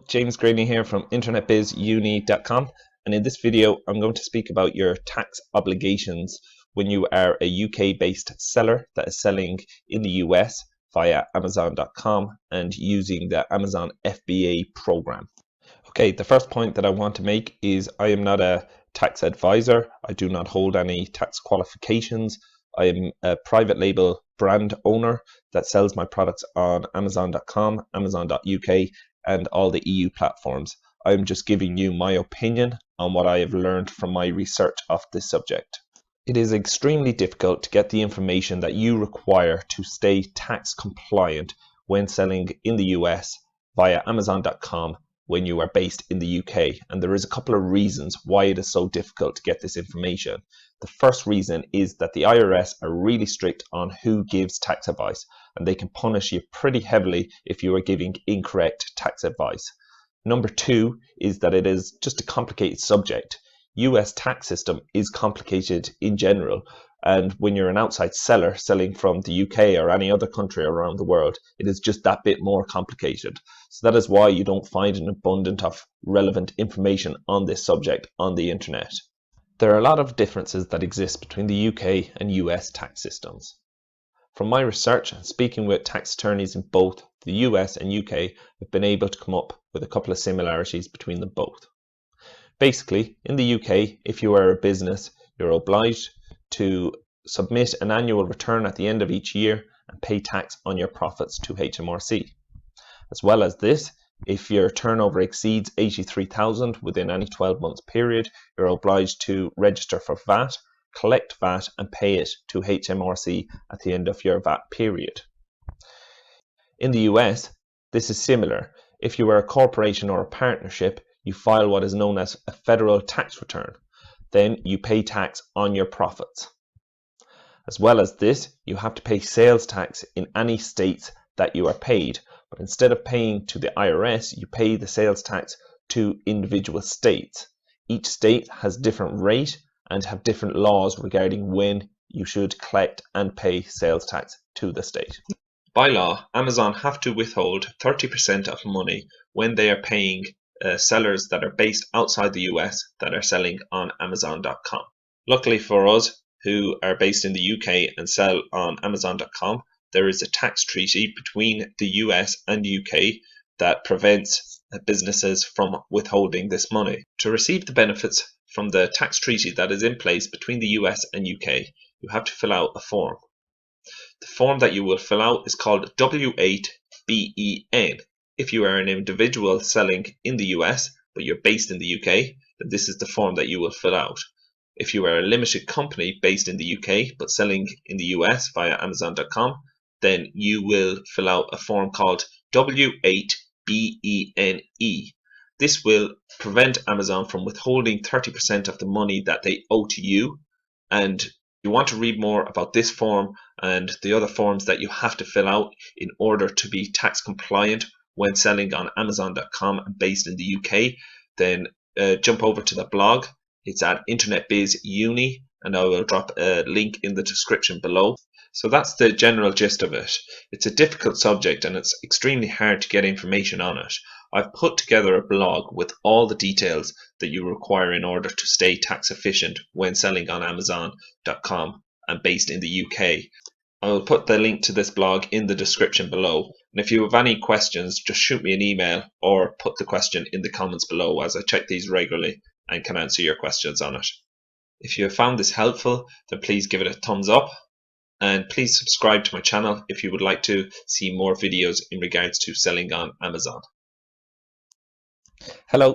James Grading here from internetbizuni.com, and in this video I'm going to speak about your tax obligations when you are a UK based seller that is selling in the US via Amazon.com and using the Amazon FBA program. Okay, the first point that I want to make is I am not a tax advisor. I do not hold any tax qualifications. I am a private label brand owner that sells my products on Amazon.com, Amazon.uk, and all the EU platforms. I'm just giving you my opinion on what I have learned from my research of this subject. It is extremely difficult to get the information that you require to stay tax compliant when selling in the US via Amazon.com when you are based in the UK, and there is a couple of reasons why it is so difficult to get this information. The first reason is that the IRS are really strict on who gives tax advice, and they can punish you pretty heavily if you are giving incorrect tax advice. Number two is that it is just a complicated subject. US tax system is complicated in general, and when you're an outside seller selling from the UK or any other country around the world, it is just that bit more complicated. So that is why you don't find an abundance of relevant information on this subject on the internet. There are a lot of differences that exist between the UK and US tax systems. From my research and speaking with tax attorneys in both the US and UK, I've been able to come up with a couple of similarities between them both. Basically, in the UK, if you are a business, you're obliged to submit an annual return at the end of each year and pay tax on your profits to HMRC. As well as this, if your turnover exceeds 83,000 within any 12 months period, you're obliged to register for VAT, collect VAT and pay it to HMRC at the end of your VAT period. In the US, this is similar. If you are a corporation or a partnership, you file what is known as a federal tax return. Then you pay tax on your profits. As well as this, you have to pay sales tax in any states that you are paid. But instead of paying to the IRS, you pay the sales tax to individual states. Each state has different rate and have different laws regarding when you should collect and pay sales tax to the state. By law, Amazon have to withhold 30% of money when they are paying sellers that are based outside the US that are selling on Amazon.com. Luckily for us who are based in the UK and sell on Amazon.com, there is a tax treaty between the US and UK that prevents businesses from withholding this money. To receive the benefits from the tax treaty that is in place between the US and UK, you have to fill out a form. The form that you will fill out is called W8BEN. If you are an individual selling in the US but you're based in the UK, then this is the form that you will fill out. If you are a limited company based in the UK but selling in the US via Amazon.com, then you will fill out a form called W8BENE. This will prevent Amazon from withholding 30% of the money that they owe to you. And you want to read more about this form and the other forms that you have to fill out in order to be tax compliant when selling on Amazon.com and based in the UK, then jump over to the blog. It's at internetbizuni, and I will drop a link in the description below. So that's the general gist of it. It's a difficult subject and it's extremely hard to get information on it. I've put together a blog with all the details that you require in order to stay tax efficient when selling on Amazon.com and based in the UK. I will put the link to this blog in the description below. And if you have any questions, just shoot me an email or put the question in the comments below, as I check these regularly and can answer your questions on it. If you have found this helpful, then please give it a thumbs up. And please subscribe to my channel if you would like to see more videos in regards to selling on Amazon. Hello,